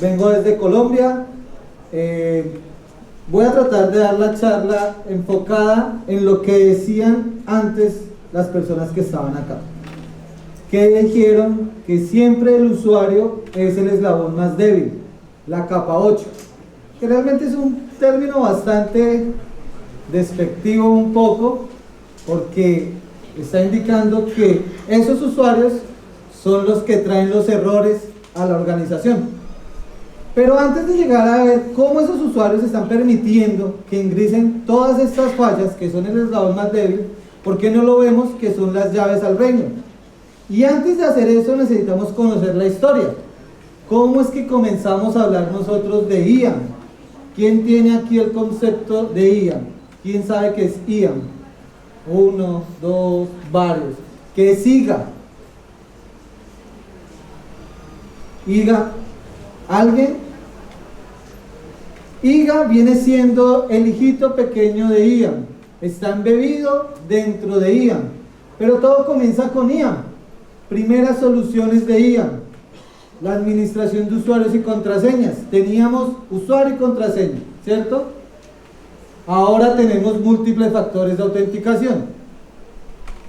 Vengo desde Colombia. Voy a tratar de dar la charla enfocada en lo que decían antes las personas que estaban acá. Que dijeron que siempre el usuario es el eslabón más débil, la capa 8, que realmente es un término bastante despectivo un poco, porque está indicando que esos usuarios son los que traen los errores a la organización. Pero antes de llegar a ver cómo esos usuarios están permitiendo que ingresen todas estas fallas, que son el eslabón más débil, ¿por qué no lo vemos que son las llaves al reino? Y antes de hacer eso necesitamos conocer la historia. ¿Cómo es que comenzamos a hablar nosotros de IAM? ¿Quién tiene aquí el concepto de IAM? ¿Quién sabe qué es IAM? Uno, dos, varios. ¿Qué es IGA? IGA, ¿alguien? IGA viene siendo el hijito pequeño de IAM. Está embebido dentro de IAM. Pero todo comienza con IAM. Primeras soluciones de IAM. La administración de usuarios y contraseñas. Teníamos usuario y contraseña, ¿cierto? Ahora tenemos múltiples factores de autenticación.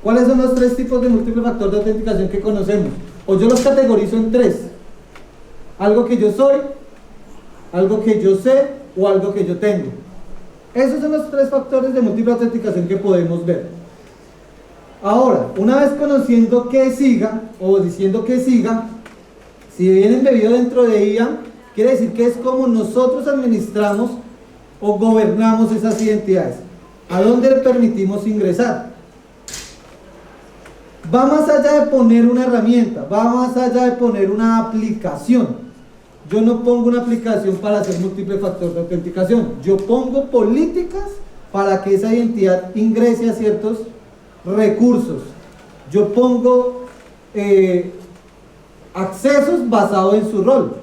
¿Cuáles son los tres tipos de múltiples factores de autenticación que conocemos? O yo los categorizo en tres. Algo que yo soy, algo que yo sé o algo que yo tengo. Esos son los tres factores de múltiple autenticación que podemos ver. Ahora, una vez conociendo qué es IGA o diciendo que es IGA, si viene embebido dentro de IAM, quiere decir que es como nosotros administramos o gobernamos esas identidades. ¿A dónde le permitimos ingresar? Va más allá de poner una herramienta, va más allá de poner una aplicación. Yo no pongo una aplicación para hacer múltiple factor de autenticación. Yo pongo políticas para que esa identidad ingrese a ciertos recursos. Yo pongo accesos basados en su rol.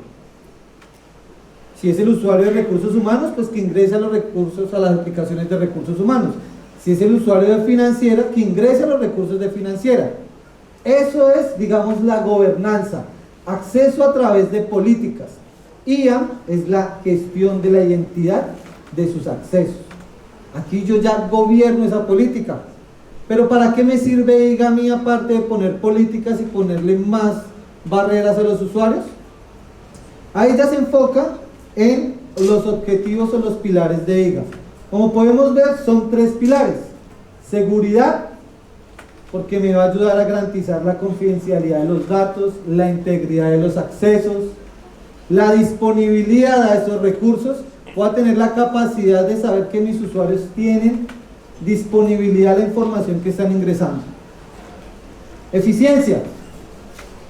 Si es el usuario de recursos humanos, pues que ingrese a los recursos, a las aplicaciones de recursos humanos. Si es el usuario de financiera, que ingrese a los recursos de financiera. Eso es, digamos, la gobernanza. Acceso a través de políticas. IAM es la gestión de la identidad de sus accesos. Aquí yo ya gobierno esa política. Pero ¿para qué me sirve IGA a mí aparte de poner políticas y ponerle más barreras a los usuarios? Ahí ya se enfoca en los objetivos o los pilares de IGA. Como podemos ver, son tres pilares. Seguridad, porque me va a ayudar a garantizar la confidencialidad de los datos, la integridad de los accesos, la disponibilidad a esos recursos. Voy a tener la capacidad de saber que mis usuarios tienen disponibilidad a la información que están ingresando. Eficiencia.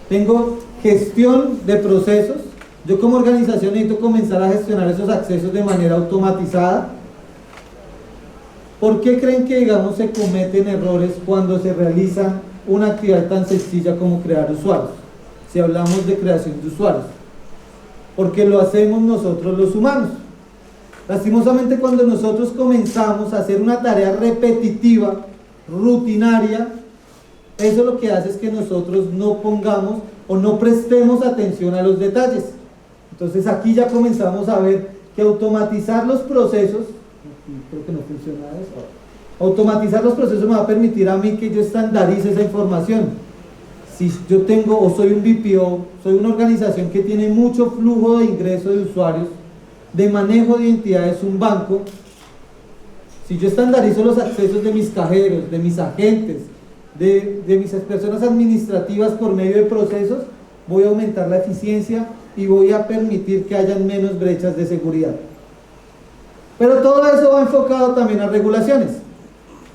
Tengo gestión de procesos. Yo como organización necesito comenzar a gestionar esos accesos de manera automatizada. ¿Por qué creen que, digamos, se cometen errores cuando se realiza una actividad tan sencilla como crear usuarios? Si hablamos de creación de usuarios. Porque lo hacemos nosotros los humanos. Lastimosamente, cuando nosotros comenzamos a hacer una tarea repetitiva, rutinaria, eso lo que hace es que nosotros no pongamos o no prestemos atención a los detalles. Entonces aquí ya comenzamos a ver que automatizar los procesos, creo que no funciona eso, automatizar los procesos me va a permitir a mí que yo estandarice esa información. Si yo tengo o soy un BPO, soy una organización que tiene mucho flujo de ingreso de usuarios, de manejo de identidades, un banco, si yo estandarizo los accesos de mis cajeros, de mis agentes, de mis personas administrativas por medio de procesos, voy a aumentar la eficiencia y voy a permitir que hayan menos brechas de seguridad. Pero todo eso va enfocado también a regulaciones.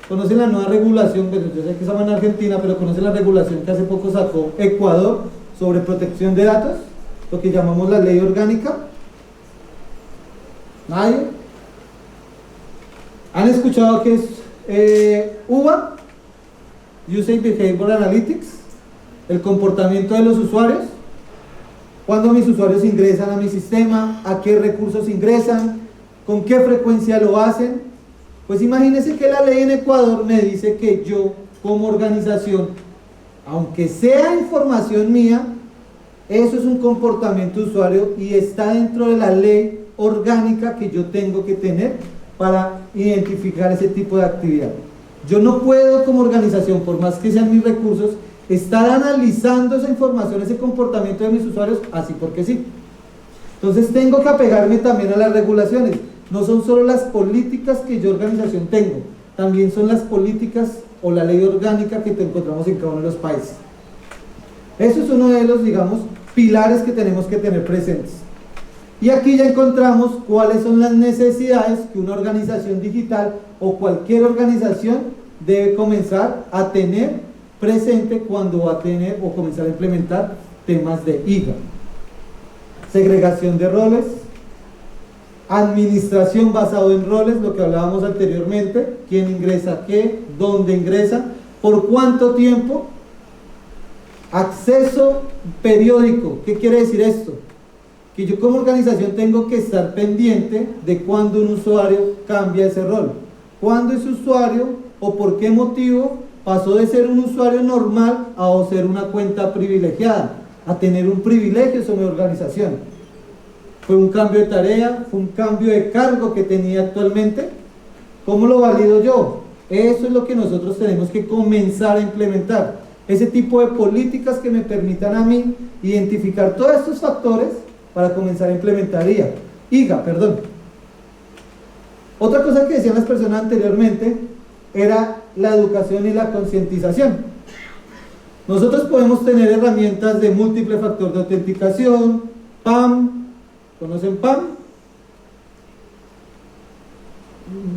¿Conocen la nueva regulación? Yo sé que estamos en Argentina, pero ¿conocen la regulación que hace poco sacó Ecuador sobre protección de datos? Lo que llamamos la ley orgánica. ¿Nadie? ¿Han escuchado qué es UBA? User Behavior Analytics. El comportamiento de los usuarios. ¿Cuándo mis usuarios ingresan a mi sistema? ¿A qué recursos ingresan? ¿Con qué frecuencia lo hacen? Pues imagínense que la ley en Ecuador me dice que yo, como organización, aunque sea información mía, Eso es un comportamiento de usuario y está dentro de la ley orgánica que yo tengo que tener para identificar ese tipo de actividad. Yo no puedo como organización, por más que sean mis recursos, estar analizando esa información, ese comportamiento de mis usuarios, así porque sí. Entonces tengo que apegarme también a las regulaciones. No son solo las políticas que yo organización tengo, también son las políticas o la ley orgánica que encontramos en cada uno de los países. Eso es uno de los, digamos, pilares que tenemos que tener presentes. Y aquí ya encontramos cuáles son las necesidades que una organización digital o cualquier organización debe comenzar a tener presente cuando va a tener o comenzar a implementar temas de IGA. Segregación de roles, administración basado en roles, lo que hablábamos anteriormente, quién ingresa qué, dónde ingresa, por cuánto tiempo, acceso periódico. ¿Qué quiere decir esto? Que yo como organización tengo que estar pendiente de cuándo un usuario cambia ese rol, cuándo ese usuario o por qué motivo pasó de ser un usuario normal a ser una cuenta privilegiada, a tener un privilegio sobre mi organización. ¿Fue un cambio de tarea? ¿Fue un cambio de cargo que tenía actualmente? ¿Cómo lo valido yo? Eso es lo que nosotros tenemos que comenzar a implementar. Ese tipo de políticas que me permitan a mí identificar todos estos factores para comenzar a implementar IGA. Otra cosa que decían las personas anteriormente era la educación y la concientización. Nosotros podemos tener herramientas de múltiple factor de autenticación, PAM. ¿Conocen PAM?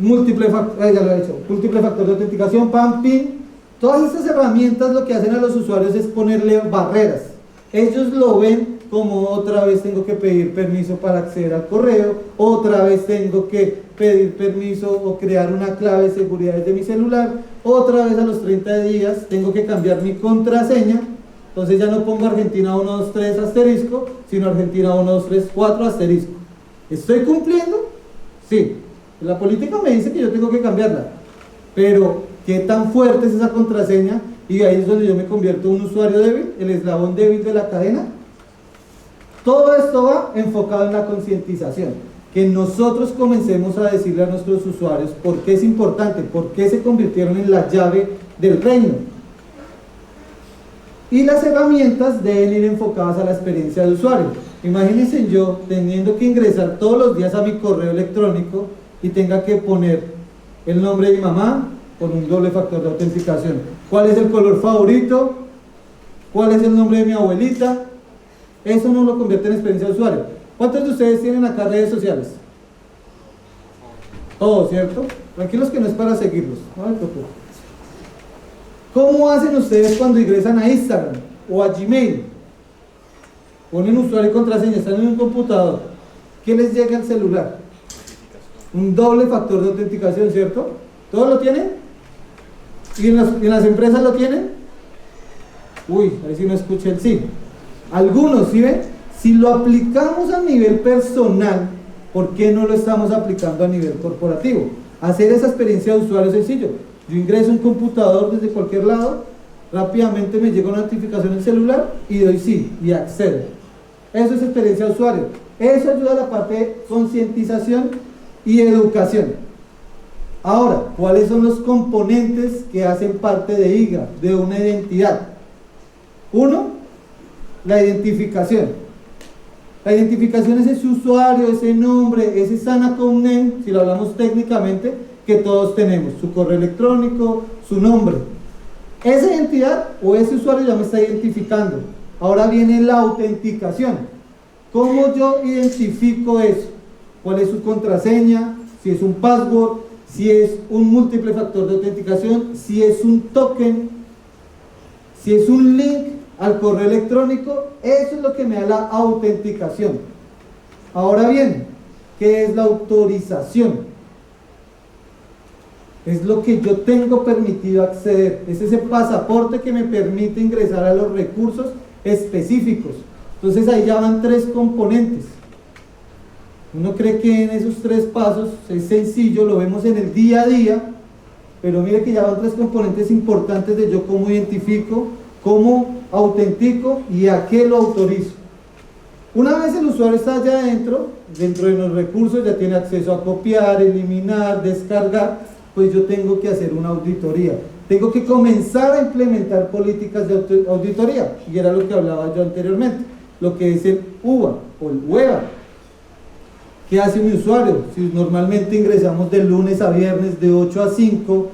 Múltiple factor de autenticación, PAM, PIN. Todas estas herramientas lo que hacen a los usuarios es ponerle barreras. Ellos lo ven como otra vez tengo que pedir permiso para acceder al correo, otra vez tengo que pedir permiso o crear una clave de seguridad desde mi celular, otra vez a los 30 días tengo que cambiar mi contraseña. Entonces ya no pongo Argentina 1, 2, 3 asterisco, sino Argentina 1, 2, 3, 4 asterisco. ¿Estoy cumpliendo? Sí. La política me dice que yo tengo que cambiarla. Pero, ¿qué tan fuerte es esa contraseña? Y ahí es donde yo me convierto en un usuario débil, el eslabón débil de la cadena. Todo esto va enfocado en la concientización. Que nosotros comencemos a decirle a nuestros usuarios por qué es importante, por qué se convirtieron en la llave del reino. Y las herramientas deben ir enfocadas a la experiencia de usuario. Imagínense yo teniendo que ingresar todos los días a mi correo electrónico y tenga que poner el nombre de mi mamá con un doble factor de autenticación. ¿Cuál es el color favorito? ¿Cuál es el nombre de mi abuelita? Eso no lo convierte en experiencia de usuario. ¿Cuántos de ustedes tienen acá redes sociales? Todos, ¿cierto? Tranquilos que no es para seguirlos. No me preocupo. ¿Cómo hacen ustedes cuando ingresan a Instagram o a Gmail? Ponen usuario y contraseña, están en un computador. ¿Qué les llega al celular? Un doble factor de autenticación, ¿cierto? ¿Todos lo tienen? ¿Y en las empresas lo tienen? Uy, ahí sí no escuché el sí. Algunos, ¿sí ven? Si lo aplicamos a nivel personal, ¿por qué no lo estamos aplicando a nivel corporativo? Hacer esa experiencia de usuario sencillo. Yo ingreso a un computador desde cualquier lado, rápidamente me llega una notificación en el celular y doy sí, y accedo. Eso es experiencia de usuario. Eso ayuda a la parte de concientización y educación. Ahora, ¿cuáles son los componentes que hacen parte de IGA, de una identidad? Uno, la identificación. La identificación es ese usuario, ese nombre, ese SAN account name, si lo hablamos técnicamente, que todos tenemos, su correo electrónico, su nombre. Esa identidad o ese usuario ya me está identificando. Ahora viene la autenticación. ¿Cómo yo identifico eso? ¿Cuál es su contraseña? Si es un password, si es un múltiple factor de autenticación, si es un token, si es un link al correo electrónico. Eso es lo que me da la autenticación. Ahora bien, ¿qué es la autorización? Es lo que yo tengo permitido acceder, es ese pasaporte que me permite ingresar a los recursos específicos. Entonces ahí ya van tres componentes. Uno cree que en esos tres pasos es sencillo, lo vemos en el día a día, pero mire que ya van tres componentes importantes de yo cómo identifico, cómo autentico y a qué lo autorizo. Una vez el usuario está allá adentro, dentro de los recursos, ya tiene acceso a copiar, eliminar, descargar, pues yo tengo que hacer una auditoría. Tengo que comenzar a implementar políticas de auditoría, y era lo que hablaba yo anteriormente, lo que es el UVA o el UEVA. ¿Qué hace mi usuario? Si normalmente ingresamos de lunes a viernes de 8 a 5,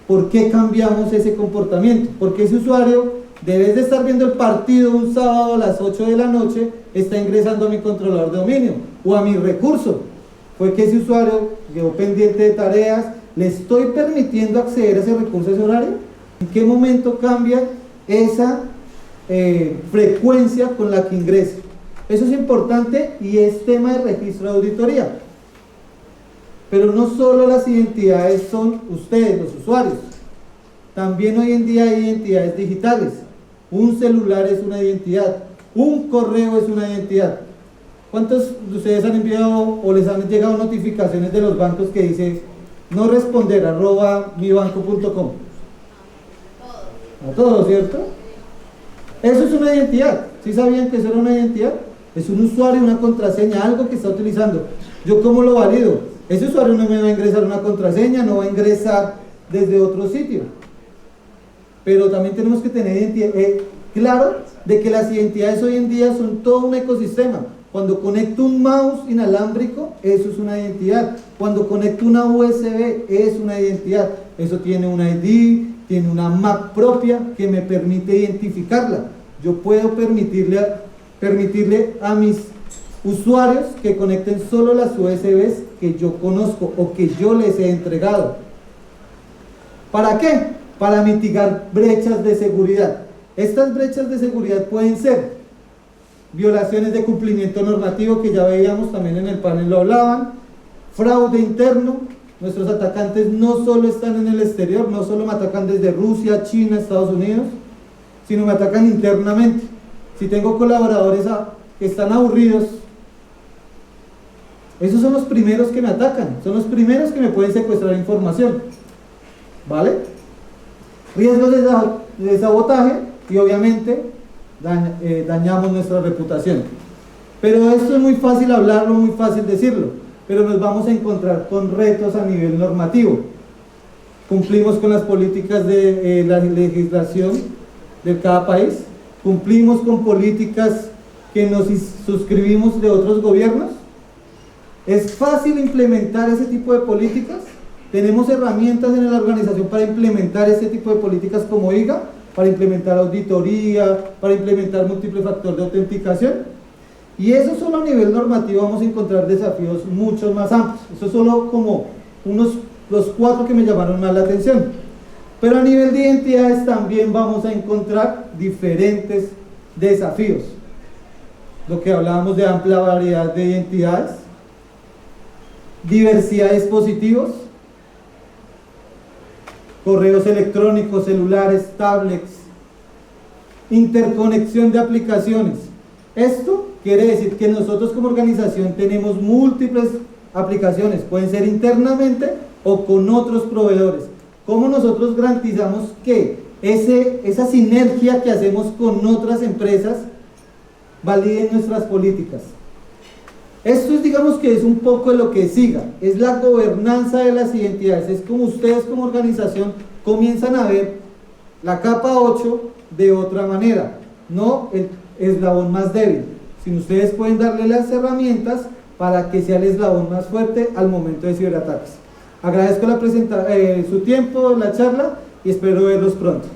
¿por qué cambiamos ese comportamiento? Porque ese usuario, debes de estar viendo el partido un sábado a las 8 de la noche, está ingresando a mi controlador de dominio o a mi recurso. Fue que ese usuario quedó pendiente de tareas, ¿le estoy permitiendo acceder a ese recurso a ese horario? ¿En qué momento cambia esa frecuencia con la que ingresa? Eso es importante y es tema de registro de auditoría. Pero no solo las identidades son ustedes, los usuarios. También hoy en día hay identidades digitales. Un celular es una identidad, un correo es una identidad. ¿Cuántos de ustedes han enviado o les han llegado notificaciones de los bancos que dice no responder @mibanco.com? A todos, ¿cierto? Eso es una identidad. ¿Sí sabían que eso era una identidad? Es un usuario, una contraseña, algo que está utilizando. ¿Yo cómo lo valido? Ese usuario no me va a ingresar una contraseña, no va a ingresar desde otro sitio. Pero también tenemos que tener identidad, claro de que las identidades hoy en día son todo un ecosistema. Cuando conecto un mouse inalámbrico, eso es una identidad. Cuando conecto una USB, es una identidad. Eso tiene un ID, tiene una MAC propia que me permite identificarla. Yo puedo permitirle a mis usuarios que conecten solo las USBs que yo conozco o que yo les he entregado. ¿Para qué? Para mitigar brechas de seguridad. Estas brechas de seguridad pueden ser violaciones de cumplimiento normativo, que ya veíamos también en el panel, lo hablaban, fraude interno. Nuestros atacantes no solo están en el exterior, no solo me atacan desde Rusia, China, Estados Unidos, sino me atacan internamente. Si tengo colaboradores que están aburridos, esos son los primeros que me atacan, son los primeros que me pueden secuestrar información, ¿vale? Riesgos de sabotaje, y obviamente dañamos nuestra reputación. Pero esto es muy fácil hablarlo, muy fácil decirlo, pero nos vamos a encontrar con retos a nivel normativo. Cumplimos con las políticas de la legislación de cada país, cumplimos con políticas que nos suscribimos de otros gobiernos. ¿Es fácil implementar ese tipo de políticas? ¿Tenemos herramientas en la organización para implementar ese tipo de políticas como IGA? Para implementar auditoría, para implementar múltiple factor de autenticación. Y eso solo a nivel normativo vamos a encontrar desafíos mucho más amplios. Eso solo como los 4 que me llamaron más la atención. Pero a nivel de identidades también vamos a encontrar diferentes desafíos. Lo que hablábamos de amplia variedad de identidades, diversidad de dispositivos, correos electrónicos, celulares, tablets, interconexión de aplicaciones. Esto quiere decir que nosotros como organización tenemos múltiples aplicaciones, pueden ser internamente o con otros proveedores. ¿Cómo nosotros garantizamos que esa sinergia que hacemos con otras empresas validen nuestras políticas? Esto es, digamos que es un poco de lo que siga, es la gobernanza de las identidades, es como ustedes como organización comienzan a ver la capa 8 de otra manera, no el eslabón más débil, sino ustedes pueden darle las herramientas para que sea el eslabón más fuerte al momento de ciberataques. Agradezco su tiempo, la charla, y espero verlos pronto.